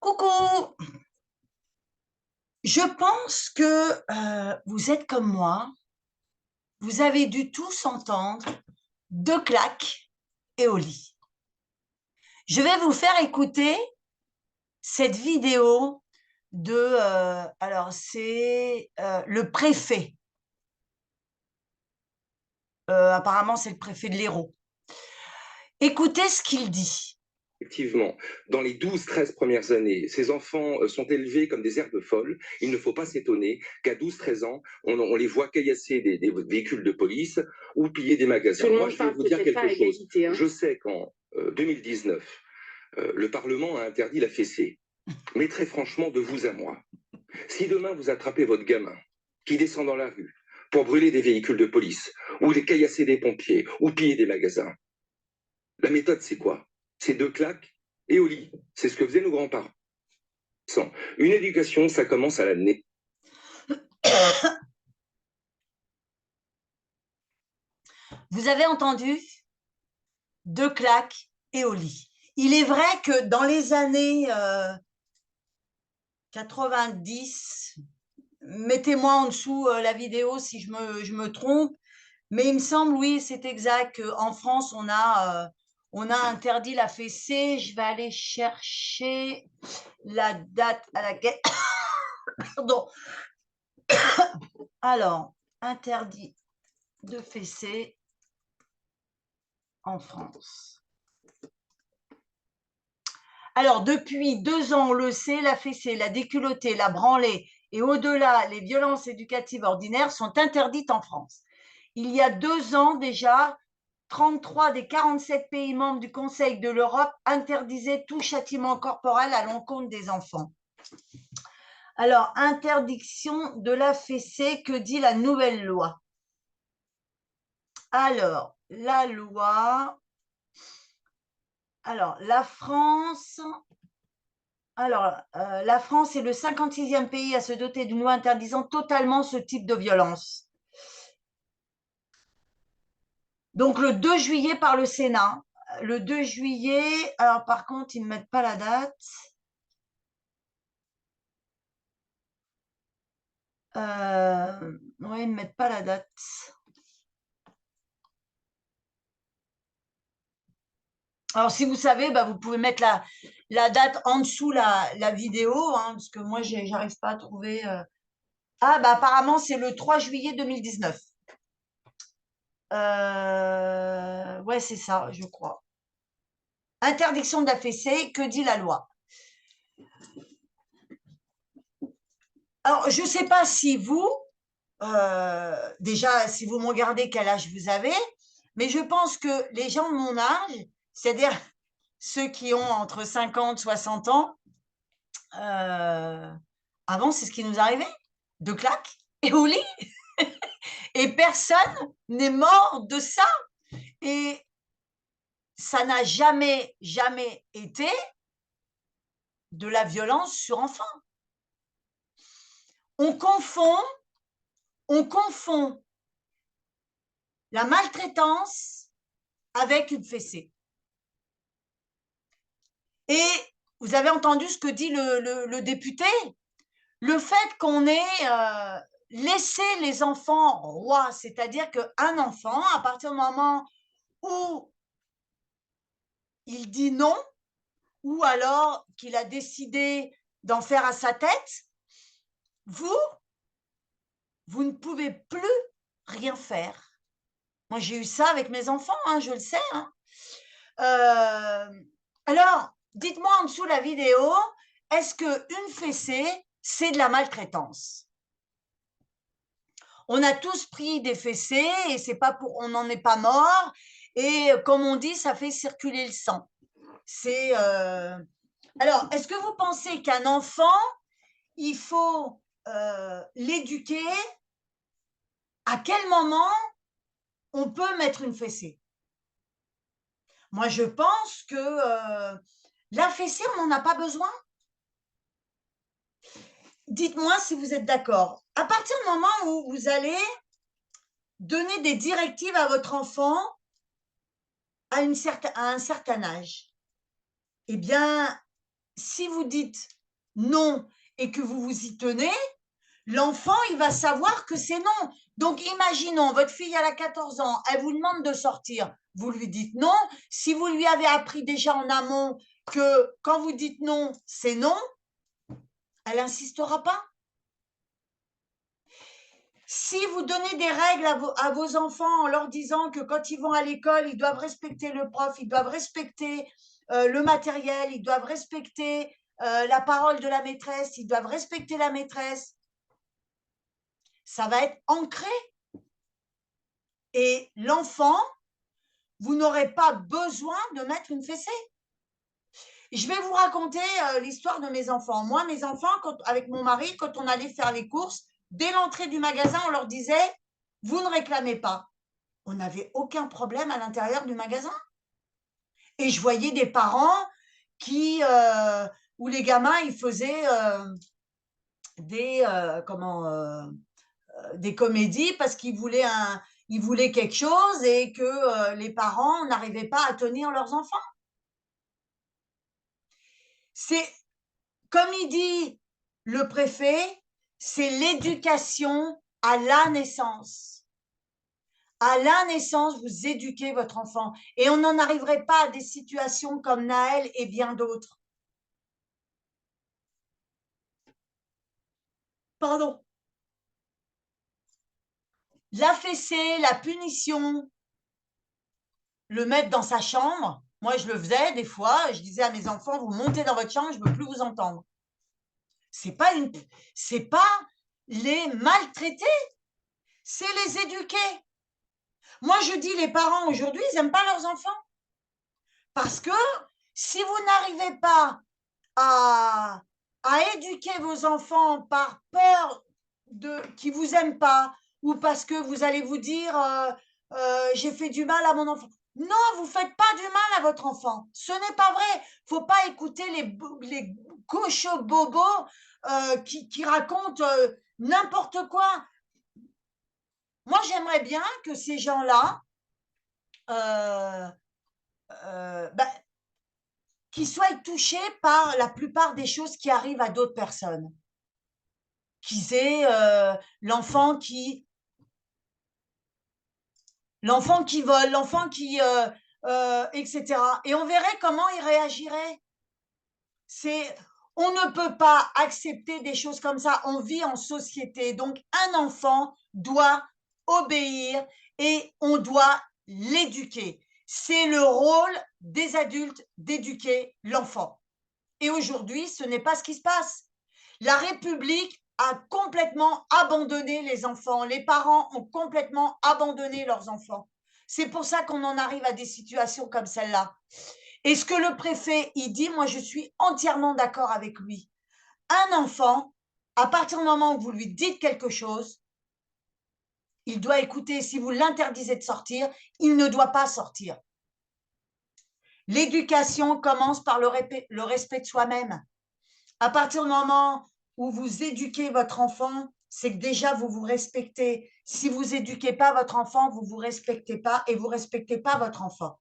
Coucou! Je pense que vous êtes comme moi, vous avez dû tous entendre 2 claques et au lit. Je vais vous faire écouter cette vidéo de, alors c'est le préfet. Apparemment, c'est le préfet de l'Hérault. Écoutez ce qu'il dit. Effectivement, dans les 12-13 premières années, ces enfants sont élevés comme des herbes folles. Il ne faut pas s'étonner qu'à 12-13 ans, on les voit caillasser des véhicules de police ou piller des magasins. Tout le Moi, monde je vais parle vous dire peut-être pas à quelque chose. égalité, hein. Je sais qu'en 2019, le Parlement a interdit la fessée. Mais très franchement, de vous à moi, si demain vous attrapez votre gamin qui descend dans la rue pour brûler des véhicules de police, ou les caillasser des pompiers, ou piller des magasins, la méthode, c'est quoi? C'est 2 claques et au lit. C'est ce que faisaient nos grands-parents. Une éducation, ça commence à la naissance. Vous avez entendu 2 claques et au lit. Il est vrai que dans les années 90, mettez-moi en dessous la vidéo si je me trompe, mais il me semble, oui, c'est exact, qu'en France, on a interdit la fessée. Je vais aller chercher la date à laquelle… Pardon. Alors, interdit de fessée en France. Alors, depuis 2 ans, on le sait, la fessée, la déculottée, la branlée et au-delà, les violences éducatives ordinaires sont interdites en France. Il y a 2 ans déjà, 33 des 47 pays membres du Conseil de l'Europe interdisaient tout châtiment corporel à l'encontre des enfants. Alors, interdiction de la fessée, que dit la nouvelle loi? Alors, la loi… Alors, la France… la France est le 56e pays à se doter d'une loi interdisant totalement ce type de violence. Donc, le 2 juillet par le Sénat. Le 2 juillet, alors par contre, ils ne mettent pas la date. Oui, ils ne mettent pas la date. Alors, si vous savez, bah, vous pouvez mettre la date en dessous la vidéo, hein, parce que moi, je n'arrive pas à trouver… Ah, bah, apparemment, c'est le 3 juillet 2019. Ouais, c'est ça, je crois. Interdiction de la fessée, que dit la loi? Alors, je ne sais pas si vous, déjà, si vous me regardez, quel âge vous avez, mais je pense que les gens de mon âge, c'est-à-dire ceux qui ont entre 50 et 60 ans, avant, c'est ce qui nous arrivait, 2 claques et au lit. Et personne n'est mort de ça. Et ça n'a jamais été de la violence sur enfant. On confond la maltraitance avec une fessée. Et vous avez entendu ce que dit le député? Le fait qu'on ait laissé les enfants rois, c'est-à-dire qu'un enfant, à partir du moment où il dit non, ou alors qu'il a décidé d'en faire à sa tête, vous ne pouvez plus rien faire. Moi, j'ai eu ça avec mes enfants, hein, je le sais. Hein. Alors, dites-moi en dessous la vidéo, est-ce qu'une fessée, c'est de la maltraitance? On a tous pris des fessées et c'est pas pour, on n'en est pas mort. Et comme on dit, ça fait circuler le sang. C'est… Alors, est-ce que vous pensez qu'un enfant, il faut l'éduquer? À quel moment on peut mettre une fessée? Moi, je pense que la fessée, on n'en a pas besoin. Dites-moi si vous êtes d'accord. À partir du moment où vous allez donner des directives à votre enfant à un certain âge, eh bien, si vous dites non et que vous vous y tenez, l'enfant, il va savoir que c'est non. Donc, imaginons, votre fille, elle a 14 ans, elle vous demande de sortir. Vous lui dites non. Si vous lui avez appris déjà en amont que quand vous dites non, c'est non, elle n'insistera pas. Si vous donnez des règles à vos enfants en leur disant que quand ils vont à l'école, ils doivent respecter le prof, ils doivent respecter le matériel, ils doivent respecter la parole de la maîtresse, ils doivent respecter la maîtresse, ça va être ancré. Et l'enfant, vous n'aurez pas besoin de mettre une fessée. Je vais vous raconter l'histoire de mes enfants. Moi, mes enfants, avec mon mari, quand on allait faire les courses, dès l'entrée du magasin, on leur disait « vous ne réclamez pas ». On n'avait aucun problème à l'intérieur du magasin. Et je voyais des parents où les gamins, ils faisaient des comédies parce qu'ils voulaient quelque chose et que les parents n'arrivaient pas à tenir leurs enfants. C'est, comme il dit le préfet, c'est l'éducation à la naissance. À la naissance, vous éduquez votre enfant. Et on n'en arriverait pas à des situations comme Naël et bien d'autres. Pardon. La fessée, la punition, le mettre dans sa chambre. Moi, je le faisais des fois. Je disais à mes enfants, vous montez dans votre chambre, je ne veux plus vous entendre. C'est pas les maltraiter, c'est les éduquer. Moi, je dis, les parents aujourd'hui, ils n'aiment pas leurs enfants. Parce que si vous n'arrivez pas à éduquer vos enfants par peur qu'ils ne vous aiment pas ou parce que vous allez vous dire j'ai fait du mal à mon enfant. Non, vous ne faites pas du mal à votre enfant. Ce n'est pas vrai. Il ne faut pas écouter les gauchos bobos qui racontent n'importe quoi. Moi, j'aimerais bien que ces gens-là qui soient touchés par la plupart des choses qui arrivent à d'autres personnes. Qu'ils aient l'enfant qui vole, l'enfant qui etc. Et on verrait comment il réagirait. On ne peut pas accepter des choses comme ça. On vit en société. Donc, un enfant doit obéir et on doit l'éduquer. C'est le rôle des adultes d'éduquer l'enfant. Et aujourd'hui, ce n'est pas ce qui se passe. La République a complètement abandonné les enfants. Les parents ont complètement abandonné leurs enfants. C'est pour ça qu'on en arrive à des situations comme celle-là. Et ce que le préfet, il dit, moi, je suis entièrement d'accord avec lui. Un enfant, à partir du moment où vous lui dites quelque chose, il doit écouter. Si vous l'interdisez de sortir, il ne doit pas sortir. L'éducation commence par le respect de soi-même. À partir du moment où vous éduquez votre enfant, c'est que déjà vous vous respectez. Si vous éduquez pas votre enfant, vous vous respectez pas et vous respectez pas votre enfant.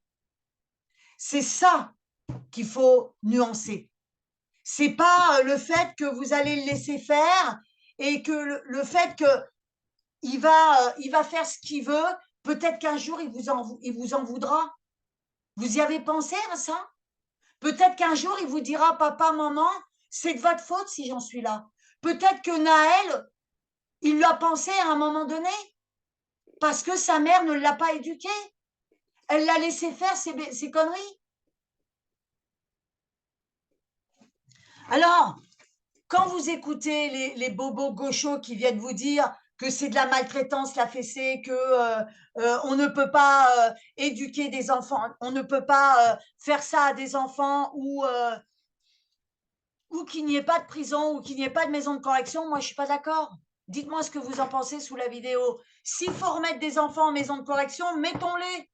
C'est ça qu'il faut nuancer. C'est pas le fait que vous allez le laisser faire et que le fait que il va faire ce qu'il veut. Peut-être qu'un jour il vous en voudra. Vous y avez pensé à ça? Peut-être qu'un jour il vous dira papa, maman, c'est de votre faute si j'en suis là. Peut-être que Naël, il l'a pensé à un moment donné parce que sa mère ne l'a pas éduqué. Elle l'a laissé faire ses conneries. Alors, quand vous écoutez les bobos gauchos qui viennent vous dire que c'est de la maltraitance, la fessée, on ne peut pas éduquer des enfants, on ne peut pas faire ça à des enfants ou qu'il n'y ait pas de prison ou qu'il n'y ait pas de maison de correction, moi je ne suis pas d'accord. Dites-moi ce que vous en pensez sous la vidéo. S'il faut remettre des enfants en maison de correction, mettons-les.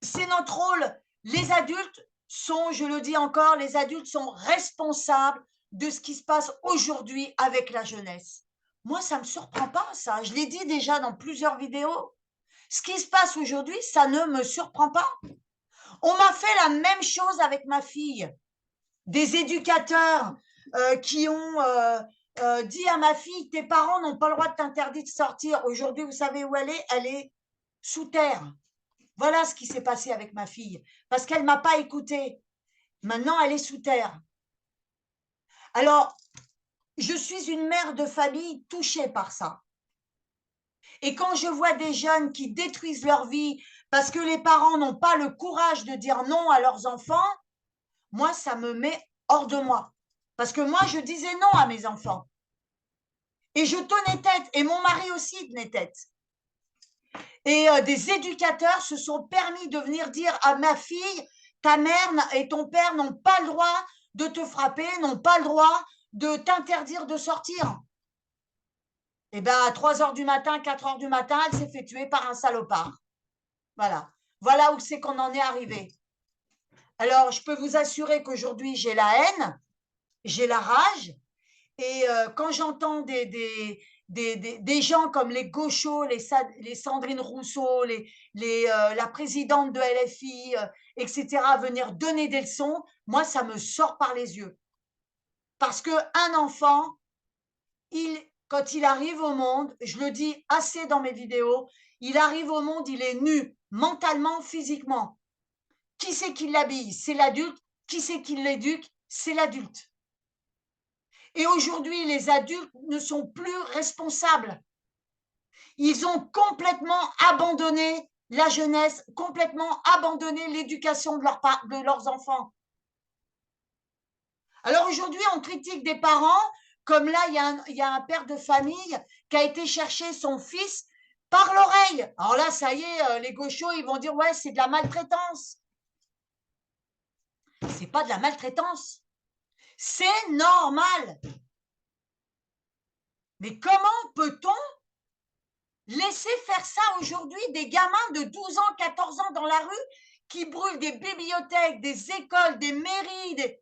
C'est notre rôle. Les adultes sont, je le dis encore, les adultes sont responsables de ce qui se passe aujourd'hui avec la jeunesse. Moi, ça ne me surprend pas, ça. Je l'ai dit déjà dans plusieurs vidéos. Ce qui se passe aujourd'hui, ça ne me surprend pas. On m'a fait la même chose avec ma fille. Des éducateurs qui ont dit à ma fille, tes parents n'ont pas le droit de t'interdire de sortir. Aujourd'hui, vous savez où elle est? Elle est sous terre. Voilà ce qui s'est passé avec ma fille, parce qu'elle ne m'a pas écoutée. Maintenant, elle est sous terre. Alors, je suis une mère de famille touchée par ça. Et quand je vois des jeunes qui détruisent leur vie parce que les parents n'ont pas le courage de dire non à leurs enfants, moi, ça me met hors de moi. Parce que moi, je disais non à mes enfants. Et je tenais tête, et mon mari aussi tenait tête. Et des éducateurs se sont permis de venir dire à ma fille, ta mère et ton père n'ont pas le droit de te frapper, n'ont pas le droit de t'interdire de sortir. Et bien, à 3 heures du matin, 4 heures du matin, elle s'est fait tuer par un salopard. Voilà. Voilà où c'est qu'on en est arrivé. Alors, je peux vous assurer qu'aujourd'hui, j'ai la haine, j'ai la rage. Et quand j'entends des gens comme les gauchos, les Sandrine Rousseau, la présidente de LFI, etc., venir donner des leçons, moi, ça me sort par les yeux. Parce qu'un enfant, quand il arrive au monde, je le dis assez dans mes vidéos, il arrive au monde, il est nu, mentalement, physiquement. Qui c'est qui l'habille? C'est l'adulte. Qui c'est qui l'éduque? C'est l'adulte. Et aujourd'hui, les adultes ne sont plus responsables. Ils ont complètement abandonné la jeunesse, complètement abandonné l'éducation de leurs enfants. Alors aujourd'hui, on critique des parents, comme là, il y a un père de famille qui a été chercher son fils par l'oreille. Alors là, ça y est, les gauchos, ils vont dire, ouais, c'est de la maltraitance. C'est pas de la maltraitance. C'est normal. Mais comment peut-on laisser faire ça aujourd'hui, des gamins de 12 ans, 14 ans dans la rue qui brûlent des bibliothèques, des écoles, des mairies,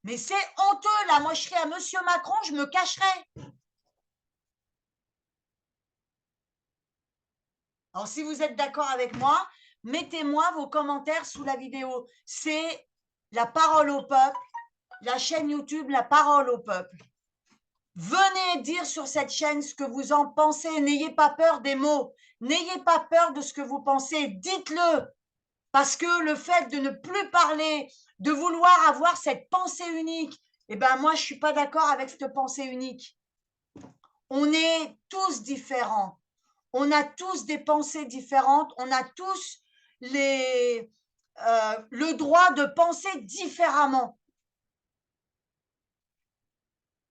Mais c'est honteux, là. Moi, je serais à Monsieur Macron, je me cacherais. Alors, si vous êtes d'accord avec moi, mettez-moi vos commentaires sous la vidéo. C'est La Parole au Peuple, la chaîne YouTube La Parole au Peuple. Venez dire sur cette chaîne ce que vous en pensez. N'ayez pas peur des mots. N'ayez pas peur de ce que vous pensez. Dites-le. Parce que le fait de ne plus parler, de vouloir avoir cette pensée unique, eh bien, moi, je ne suis pas d'accord avec cette pensée unique. On est tous différents. On a tous des pensées différentes. On a tous le droit de penser différemment.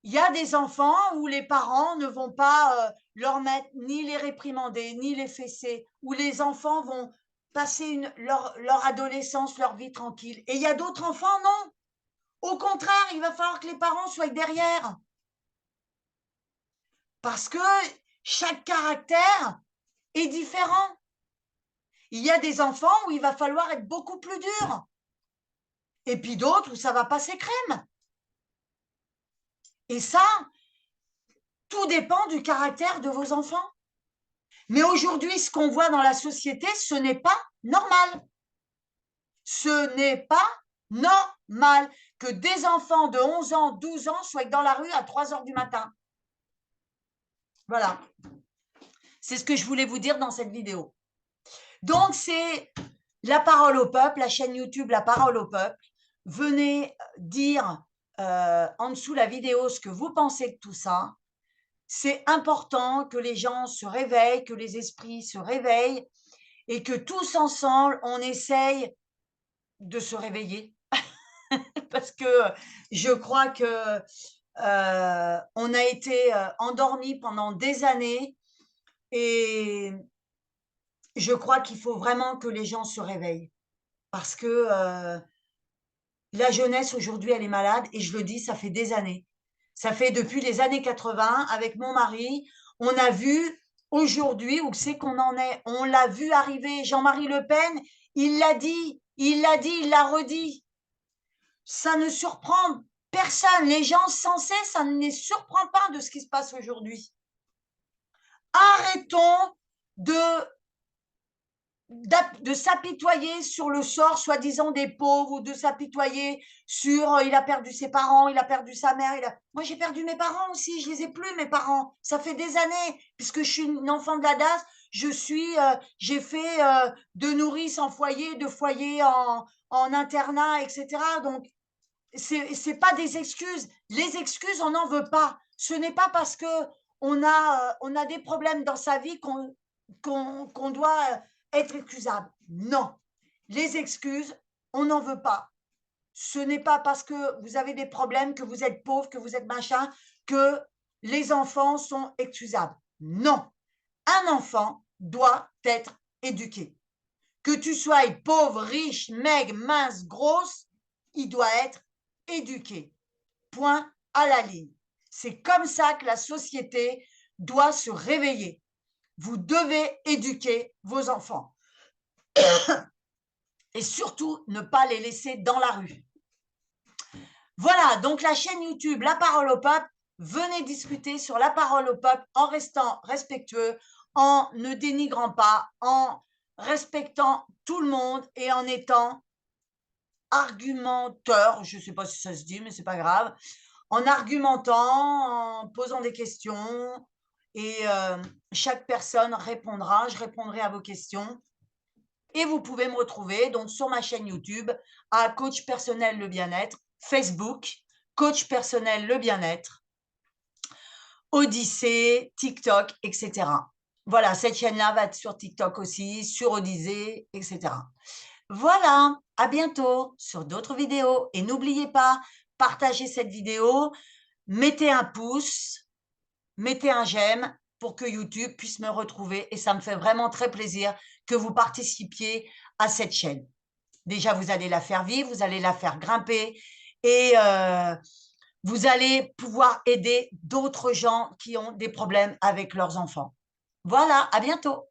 Il y a des enfants où les parents ne vont pas leur mettre ni les réprimander, ni les fesser, où les enfants vont passer leur adolescence, leur vie tranquille. Et il y a d'autres enfants, non. Au contraire, il va falloir que les parents soient derrière. Parce que chaque caractère est différent. Il y a des enfants où il va falloir être beaucoup plus dur. Et puis d'autres où ça va passer crème. Et ça, tout dépend du caractère de vos enfants. Mais aujourd'hui, ce qu'on voit dans la société, ce n'est pas normal. Ce n'est pas normal que des enfants de 11 ans, 12 ans soient dans la rue à 3 heures du matin. Voilà. C'est ce que je voulais vous dire dans cette vidéo. Donc, c'est La Parole au Peuple, la chaîne YouTube La Parole au Peuple. Venez dire en dessous la vidéo ce que vous pensez de tout ça. C'est important que les gens se réveillent, que les esprits se réveillent et que tous ensemble, on essaye de se réveiller. Parce que je crois que on a été endormis pendant des années et je crois qu'il faut vraiment que les gens se réveillent. Parce que la jeunesse aujourd'hui, elle est malade et je le dis, ça fait des années. Ça fait depuis les années 80 avec mon mari. On a vu aujourd'hui où c'est qu'on en est. On l'a vu arriver. Jean-Marie Le Pen, il l'a dit, il l'a dit, il l'a redit. Ça ne surprend personne. Les gens sensés, ça ne les surprend pas de ce qui se passe aujourd'hui. Arrêtons de s'apitoyer sur le sort soi-disant des pauvres ou de s'apitoyer sur il a perdu ses parents, il a perdu sa mère. Moi, j'ai perdu mes parents aussi, je les ai plus, mes parents. Ça fait des années, puisque je suis une enfant de la DAS, j'ai fait de nourrice en foyer, de foyer en internat, etc. Donc, c'est pas des excuses. Les excuses, on n'en veut pas. Ce n'est pas parce que on a des problèmes dans sa vie qu'on doit être excusable. Non. Les excuses, on n'en veut pas. Ce n'est pas parce que vous avez des problèmes, que vous êtes pauvre, que vous êtes machin, que les enfants sont excusables. Non. Un enfant doit être éduqué. Que tu sois pauvre, riche, maigre, mince, grosse, il doit être éduqué. Point à la ligne. C'est comme ça que la société doit se réveiller. Vous devez éduquer vos enfants. Et surtout, ne pas les laisser dans la rue. Voilà, donc la chaîne YouTube La Parole au Peuple, venez discuter sur La Parole au Peuple en restant respectueux, en ne dénigrant pas, en respectant tout le monde et en étant argumenteur, je ne sais pas si ça se dit, mais c'est pas grave, en argumentant, en posant des questions, et chaque personne répondra, je répondrai à vos questions. Et vous pouvez me retrouver donc sur ma chaîne YouTube à Coach Personnel le Bien-être, Facebook, Coach Personnel le Bien-être, Odyssée, TikTok, etc. Voilà, cette chaîne-là va être sur TikTok aussi, sur Odyssée, etc. Voilà, à bientôt sur d'autres vidéos. Et n'oubliez pas, partagez cette vidéo, mettez un pouce, mettez un j'aime pour que YouTube puisse me retrouver. Et ça me fait vraiment très plaisir que vous participiez à cette chaîne. Déjà, vous allez la faire vivre, vous allez la faire grimper et vous allez pouvoir aider d'autres gens qui ont des problèmes avec leurs enfants. Voilà, à bientôt.